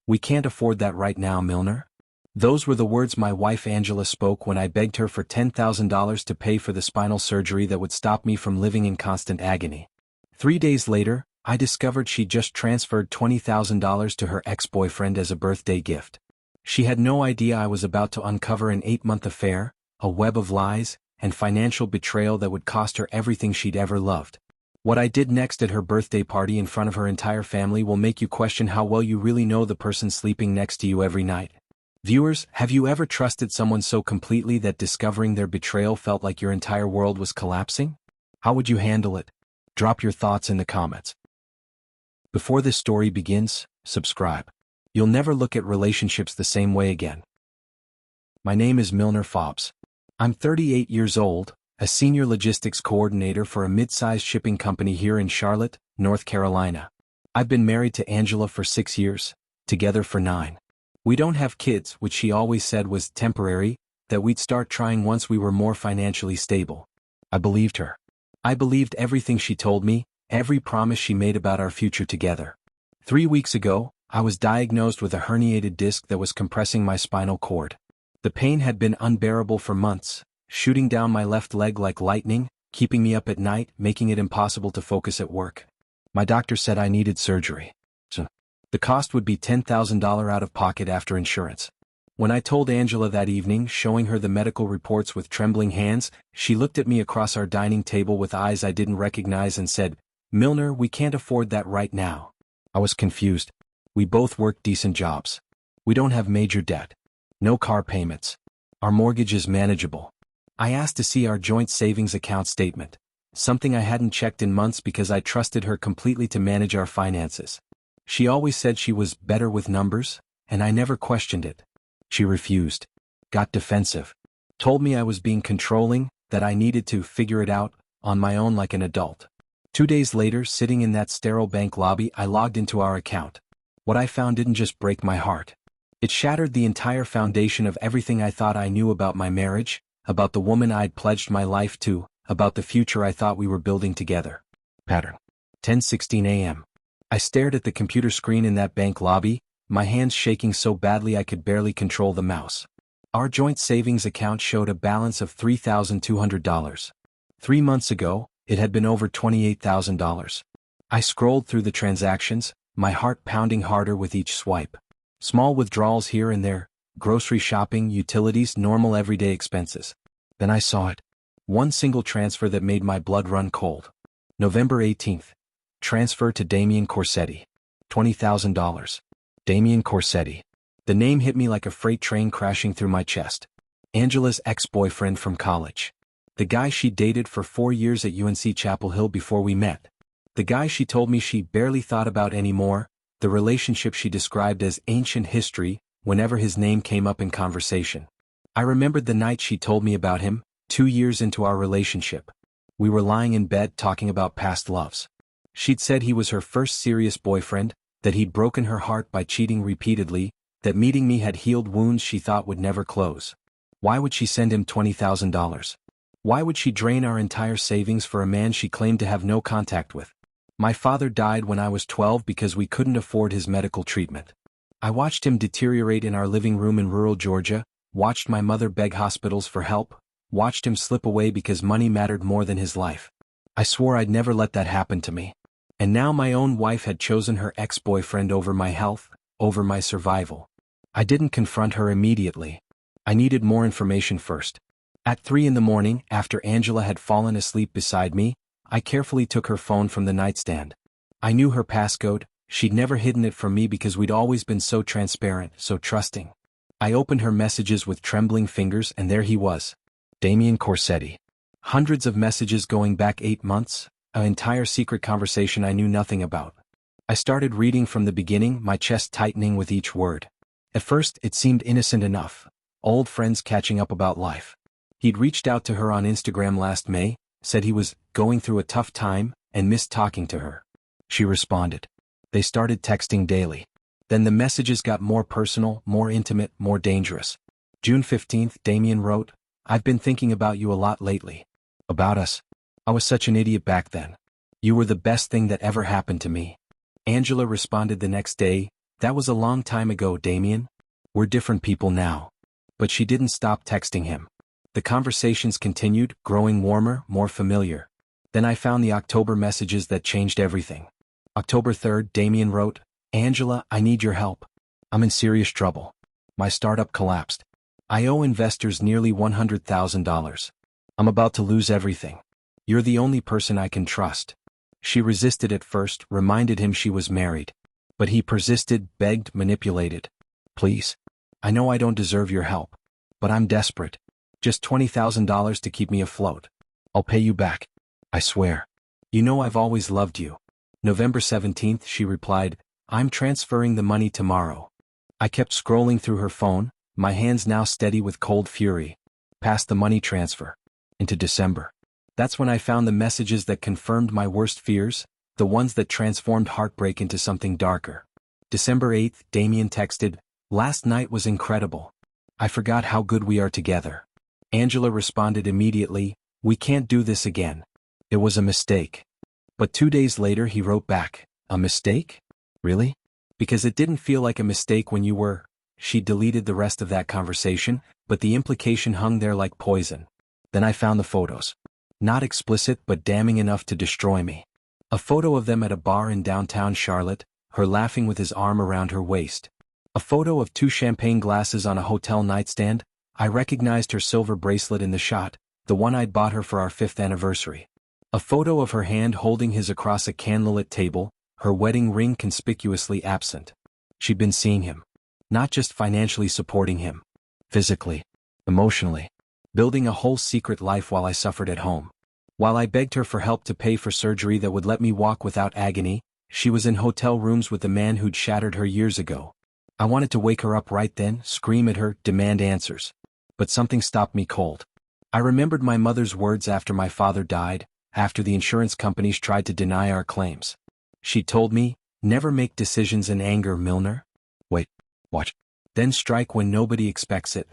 "We can't afford that right now, Milnar." Those were the words my wife Angela spoke when I begged her for $10,000 to pay for the spinal surgery that would stop me from living in constant agony. 3 days later, I discovered she'd just transferred $20,000 to her ex-boyfriend as a birthday gift. She had no idea I was about to uncover an 8-month affair, a web of lies, and financial betrayal that would cost her everything she'd ever loved. What I did next at her birthday party in front of her entire family will make you question how well you really know the person sleeping next to you every night. Viewers, have you ever trusted someone so completely that discovering their betrayal felt like your entire world was collapsing? How would you handle it? Drop your thoughts in the comments. Before this story begins, subscribe. You'll never look at relationships the same way again. My name is Milnar Fobs. I'm 38 years old, a senior logistics coordinator for a mid-sized shipping company here in Charlotte, North Carolina. I've been married to Angela for 6 years, together for 9. We don't have kids, which she always said was temporary, that we'd start trying once we were more financially stable. I believed her. I believed everything she told me, every promise she made about our future together. 3 weeks ago, I was diagnosed with a herniated disc that was compressing my spinal cord. The pain had been unbearable for months, shooting down my left leg like lightning, keeping me up at night, making it impossible to focus at work. My doctor said I needed surgery. The cost would be $10,000 out of pocket after insurance. When I told Angela that evening, showing her the medical reports with trembling hands, she looked at me across our dining table with eyes I didn't recognize and said, "Milnar, we can't afford that right now." I was confused. We both work decent jobs. We don't have major debt. No car payments. Our mortgage is manageable. I asked to see our joint savings account statement, something I hadn't checked in months because I trusted her completely to manage our finances. She always said she was better with numbers, and I never questioned it. She refused, got defensive, told me I was being controlling, that I needed to figure it out on my own like an adult. 2 days later, sitting in that sterile bank lobby, I logged into our account. What I found didn't just break my heart. It shattered the entire foundation of everything I thought I knew about my marriage, about the woman I'd pledged my life to, about the future I thought we were building together. Pattern. 10:16 a.m. I stared at the computer screen in that bank lobby, my hands shaking so badly I could barely control the mouse. Our joint savings account showed a balance of $3,200. 3 months ago, it had been over $28,000. I scrolled through the transactions, my heart pounding harder with each swipe. Small withdrawals here and there, grocery shopping, utilities, normal everyday expenses. Then I saw it. One single transfer that made my blood run cold. November 18th. Transfer to Damien, $20,000. Damien. The name hit me like a freight train crashing through my chest. Angela's ex-boyfriend from college. The guy she dated for 4 years at UNC Chapel Hill before we met. The guy she told me she barely thought about anymore, the relationship she described as ancient history whenever his name came up in conversation. I remembered the night she told me about him, 2 years into our relationship. We were lying in bed talking about past loves. She'd said he was her first serious boyfriend, that he'd broken her heart by cheating repeatedly, that meeting me had healed wounds she thought would never close. Why would she send him $20,000? Why would she drain our entire savings for a man she claimed to have no contact with? My father died when I was 12 because we couldn't afford his medical treatment. I watched him deteriorate in our living room in rural Georgia, watched my mother beg hospitals for help, watched him slip away because money mattered more than his life. I swore I'd never let that happen to me. And now my own wife had chosen her ex-boyfriend over my health, over my survival. I didn't confront her immediately. I needed more information first. At 3 in the morning, after Angela had fallen asleep beside me, I carefully took her phone from the nightstand. I knew her passcode, she'd never hidden it from me because we'd always been so transparent, so trusting. I opened her messages with trembling fingers and there he was. Damien. Hundreds of messages going back 8 months. An entire secret conversation I knew nothing about. I started reading from the beginning, my chest tightening with each word. At first, it seemed innocent enough. Old friends catching up about life. He'd reached out to her on Instagram last May, said he was going through a tough time, and missed talking to her. She responded. They started texting daily. Then the messages got more personal, more intimate, more dangerous. June 15th, Damien wrote, "I've been thinking about you a lot lately. About us. I was such an idiot back then. You were the best thing that ever happened to me." Angela responded the next day, That was a long time ago, Damien. We're different people now. But she didn't stop texting him. The conversations continued, growing warmer, more familiar. Then I found the October messages that changed everything. October 3rd, Damien wrote, "Angela, I need your help. I'm in serious trouble. My startup collapsed. I owe investors nearly $100,000. I'm about to lose everything. You're the only person I can trust." She resisted at first, reminded him she was married. But he persisted, begged, manipulated. "Please. I know I don't deserve your help. But I'm desperate. Just $20,000 to keep me afloat. I'll pay you back. I swear. You know I've always loved you." November 17th, she replied, "I'm transferring the money tomorrow." I kept scrolling through her phone, my hands now steady with cold fury. Past the money transfer. Into December. That's when I found the messages that confirmed my worst fears, the ones that transformed heartbreak into something darker. December 8th, Damien texted, "Last night was incredible. I forgot how good we are together." Angela responded immediately, "We can't do this again. It was a mistake." But 2 days later he wrote back, "A mistake? Really? Because it didn't feel like a mistake when you were." She deleted the rest of that conversation, but the implication hung there like poison. Then I found the photos. Not explicit but damning enough to destroy me. A photo of them at a bar in downtown Charlotte, her laughing with his arm around her waist. A photo of 2 champagne glasses on a hotel nightstand. I recognized her silver bracelet in the shot, the one I'd bought her for our 5th anniversary. A photo of her hand holding his across a candlelit table, her wedding ring conspicuously absent. She'd been seeing him. Not just financially supporting him. Physically. Emotionally. Building a whole secret life while I suffered at home. While I begged her for help to pay for surgery that would let me walk without agony, she was in hotel rooms with the man who'd shattered her years ago. I wanted to wake her up right then, scream at her, demand answers. But something stopped me cold. I remembered my mother's words after my father died, after the insurance companies tried to deny our claims. She told me, "Never make decisions in anger, Milnar. Wait, watch. Then strike when nobody expects it."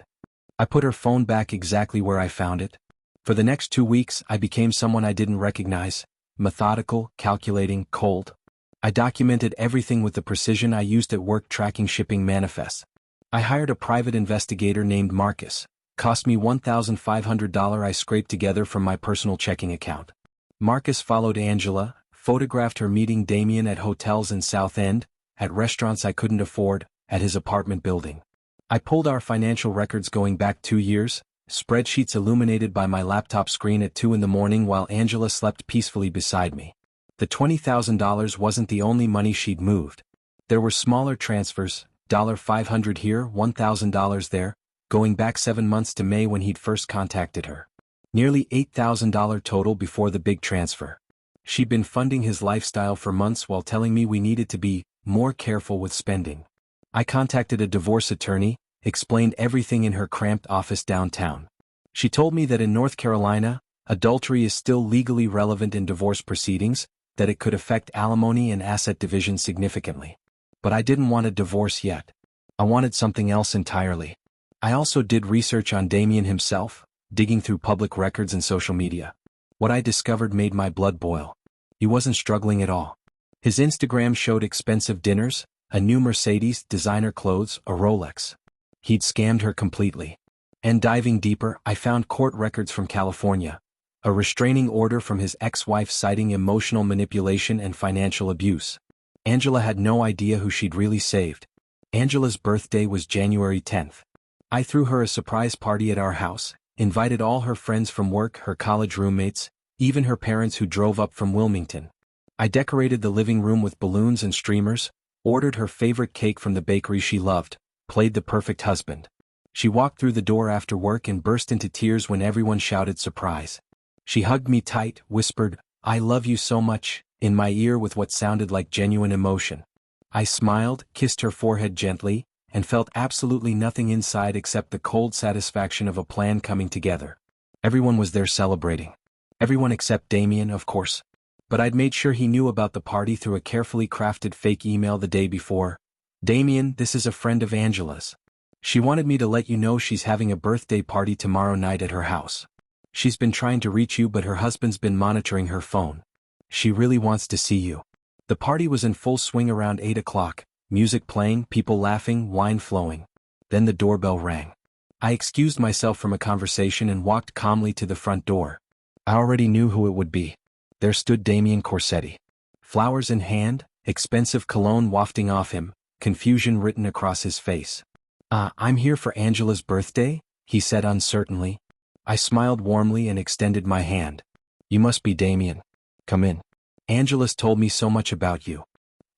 I put her phone back exactly where I found it. For the next 2 weeks, I became someone I didn't recognize, methodical, calculating, cold. I documented everything with the precision I used at work tracking shipping manifests. I hired a private investigator named Marcus. Cost me $1,500 I scraped together from my personal checking account. Marcus followed Angela, photographed her meeting Damien at hotels in South End, at restaurants I couldn't afford, at his apartment building. I pulled our financial records going back 2 years, spreadsheets illuminated by my laptop screen at 2 in the morning while Angela slept peacefully beside me. The $20,000 wasn't the only money she'd moved. There were smaller transfers, $500 here, $1,000 there, going back 7 months to May when he'd first contacted her. Nearly $8,000 total before the big transfer. She'd been funding his lifestyle for months while telling me we needed to be more careful with spending. I contacted a divorce attorney, explained everything in her cramped office downtown. She told me that in North Carolina, adultery is still legally relevant in divorce proceedings, that it could affect alimony and asset division significantly. But I didn't want a divorce yet. I wanted something else entirely. I also did research on Damien himself, digging through public records and social media. What I discovered made my blood boil. He wasn't struggling at all. His Instagram showed expensive dinners, a new Mercedes, designer clothes, a Rolex. He'd scammed her completely. And diving deeper, I found court records from California. A restraining order from his ex-wife citing emotional manipulation and financial abuse. Angela had no idea who she'd really saved. Angela's birthday was January 10th. I threw her a surprise party at our house, invited all her friends from work, her college roommates, even her parents who drove up from Wilmington. I decorated the living room with balloons and streamers, ordered her favorite cake from the bakery she loved, played the perfect husband. She walked through the door after work and burst into tears when everyone shouted surprise. She hugged me tight, whispered, "I love you so much," in my ear with what sounded like genuine emotion. I smiled, kissed her forehead gently, and felt absolutely nothing inside except the cold satisfaction of a plan coming together. Everyone was there celebrating. Everyone except Damien, of course. But I'd made sure he knew about the party through a carefully crafted fake email the day before. "Damien, this is a friend of Angela's. She wanted me to let you know she's having a birthday party tomorrow night at her house. She's been trying to reach you but her husband's been monitoring her phone. She really wants to see you." The party was in full swing around 8 o'clock, Music playing, people laughing, wine flowing. Then the doorbell rang. I excused myself from a conversation and walked calmly to the front door. I already knew who it would be. There stood Damien Corsetti. Flowers in hand, expensive cologne wafting off him, confusion written across his face. I'm here for Angella's birthday," he said uncertainly. I smiled warmly and extended my hand. "You must be Damien. Come in. Angela's told me so much about you."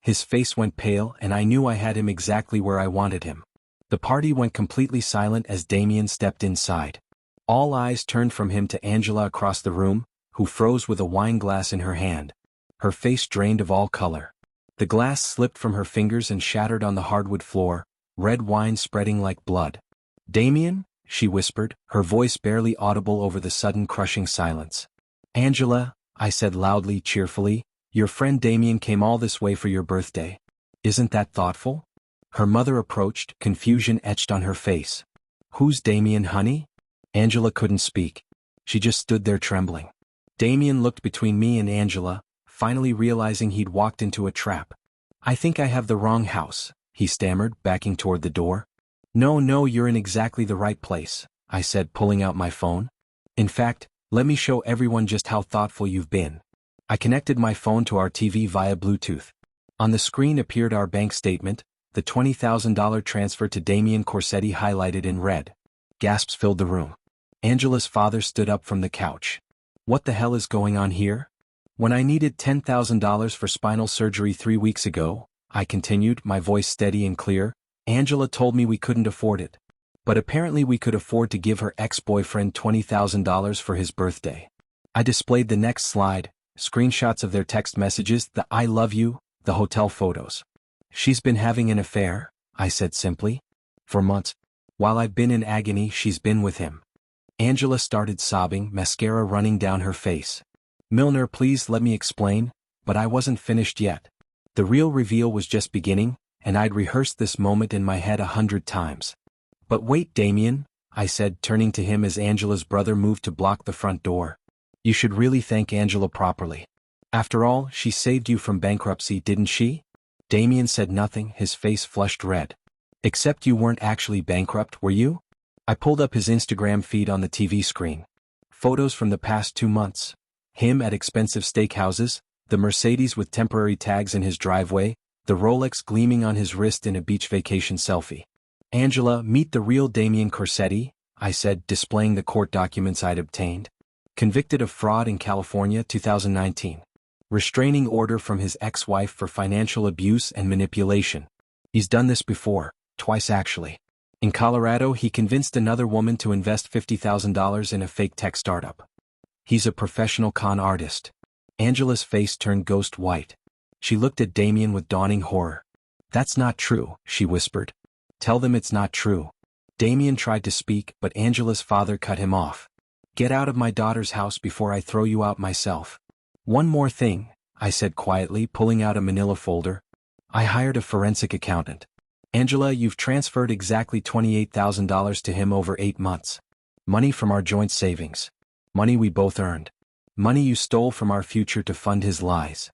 His face went pale and I knew I had him exactly where I wanted him. The party went completely silent as Damien stepped inside. All eyes turned from him to Angella across the room, who froze with a wine glass in her hand. Her face drained of all color. The glass slipped from her fingers and shattered on the hardwood floor, red wine spreading like blood. "Damien?" she whispered, her voice barely audible over the sudden crushing silence. "Angella," I said loudly, cheerfully, "your friend Damien came all this way for your birthday. Isn't that thoughtful?" Her mother approached, confusion etched on her face. "Who's Damien, honey?" Angella couldn't speak. She just stood there trembling. Damien looked between me and Angella, finally realizing he'd walked into a trap. "I think I have the wrong house," he stammered, backing toward the door. No, you're in exactly the right place," I said, pulling out my phone. "In fact, let me show everyone just how thoughtful you've been." I connected my phone to our TV via Bluetooth. On the screen appeared our bank statement, the $20,000 transfer to Damien Corsetti highlighted in red. Gasps filled the room. Angella's father stood up from the couch. "What the hell is going on here?" "When I needed $10,000 for spinal surgery 3 weeks ago," I continued, my voice steady and clear, "Angella told me we couldn't afford it. But apparently we could afford to give her ex-boyfriend $20,000 for his birthday." I displayed the next slide, screenshots of their text messages, the "I love you," the hotel photos. "She's been having an affair," I said simply. "For months. While I've been in agony, she's been with him." Angella started sobbing, mascara running down her face. "Milnar, please let me explain," but I wasn't finished yet. The real reveal was just beginning, and I'd rehearsed this moment in my head 100 times. "But wait, Damien," I said, turning to him as Angella's brother moved to block the front door. "You should really thank Angella properly. After all, she saved you from bankruptcy, didn't she?" Damien said nothing, his face flushed red. "Except you weren't actually bankrupt, were you?" I pulled up his Instagram feed on the TV screen. Photos from the past 2 months. Him at expensive steakhouses, the Mercedes with temporary tags in his driveway, the Rolex gleaming on his wrist in a beach vacation selfie. "Angella, meet the real Damien Corsetti," I said, displaying the court documents I'd obtained. "Convicted of fraud in California 2019. Restraining order from his ex-wife for financial abuse and manipulation. He's done this before, twice actually. In Colorado, he convinced another woman to invest $50,000 in a fake tech startup. He's a professional con artist." Angella's face turned ghost white. She looked at Damien with dawning horror. "That's not true," she whispered. "Tell them it's not true." Damien tried to speak, but Angella's father cut him off. "Get out of my daughter's house before I throw you out myself." "One more thing," I said quietly, pulling out a manila folder. "I hired a forensic accountant. Angella, you've transferred exactly $28,000 to him over 8 months. Money from our joint savings. Money we both earned. Money you stole from our future to fund his lies."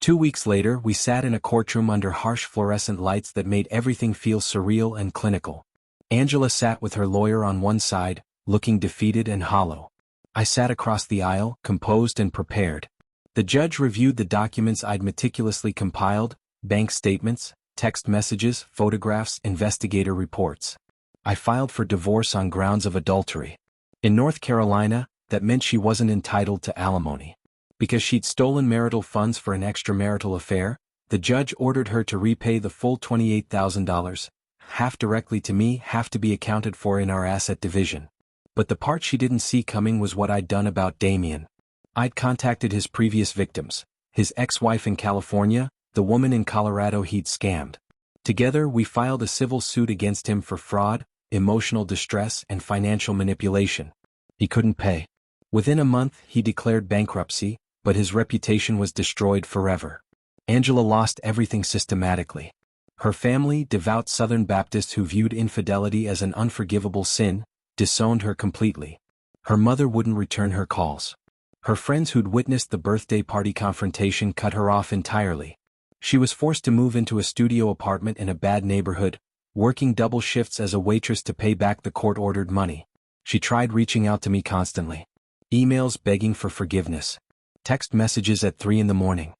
2 weeks later, we sat in a courtroom under harsh fluorescent lights that made everything feel surreal and clinical. Angella sat with her lawyer on one side, looking defeated and hollow. I sat across the aisle, composed and prepared. The judge reviewed the documents I'd meticulously compiled, bank statements, text messages, photographs, investigator reports. I filed for divorce on grounds of adultery. In North Carolina, that meant she wasn't entitled to alimony. Because she'd stolen marital funds for an extramarital affair, the judge ordered her to repay the full $28,000, half directly to me, half to be accounted for in our asset division. But the part she didn't see coming was what I'd done about Damien. I'd contacted his previous victims, his ex-wife in California, the woman in Colorado he'd scammed. Together we filed a civil suit against him for fraud, emotional distress and financial manipulation. He couldn't pay. Within a month he declared bankruptcy, but his reputation was destroyed forever. Angella lost everything systematically. Her family, devout Southern Baptists who viewed infidelity as an unforgivable sin, disowned her completely. Her mother wouldn't return her calls. Her friends who'd witnessed the birthday party confrontation cut her off entirely. She was forced to move into a studio apartment in a bad neighborhood, working double shifts as a waitress to pay back the court-ordered money. She tried reaching out to me constantly. Emails begging for forgiveness. Text messages at 3 in the morning.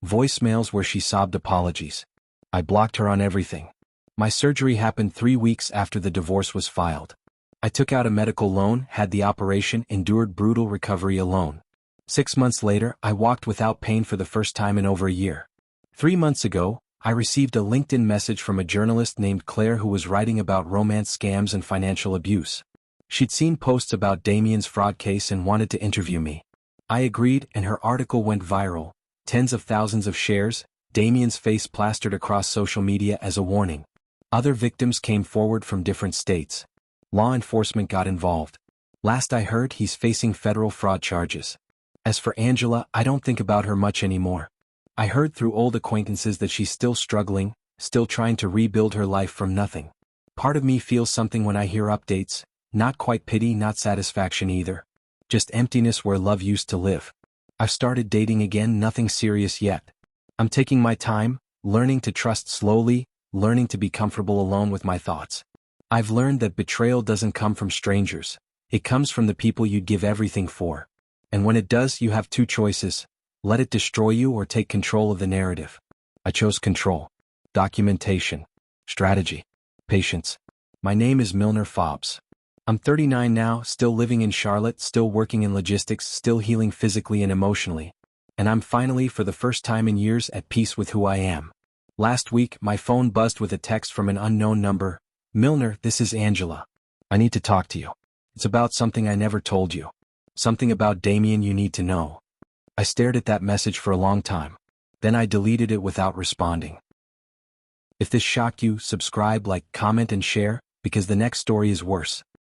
Voicemails where she sobbed apologies. I blocked her on everything. My surgery happened 3 weeks after the divorce was filed. I took out a medical loan, had the operation, endured brutal recovery alone. 6 months later, I walked without pain for the first time in over a year. 3 months ago, I received a LinkedIn message from a journalist named Claire who was writing about romance scams and financial abuse. She'd seen posts about Damien's fraud case and wanted to interview me. I agreed, and her article went viral. Tens of thousands of shares, Damien's face plastered across social media as a warning. Other victims came forward from different states. Law enforcement got involved. Last I heard, he's facing federal fraud charges. As for Angella, I don't think about her much anymore. I heard through old acquaintances that she's still struggling, still trying to rebuild her life from nothing. Part of me feels something when I hear updates, not quite pity, not satisfaction either. Just emptiness where love used to live. I've started dating again, nothing serious yet. I'm taking my time, learning to trust slowly, learning to be comfortable alone with my thoughts. I've learned that betrayal doesn't come from strangers. It comes from the people you'd give everything for. And when it does, you have two choices. Let it destroy you or take control of the narrative. I chose control. Documentation. Strategy. Patience. My name is Milnar Fobs. I'm 39 now, still living in Charlotte, still working in logistics, still healing physically and emotionally. And I'm finally, for the first time in years, at peace with who I am. Last week, my phone buzzed with a text from an unknown number. Milnar, this is Angella. I need to talk to you. It's about something I never told you. Something about Damien you need to know. I stared at that message for a long time. Then I deleted it without responding. If this shocked you, subscribe, like, comment and share, because the next story is worse.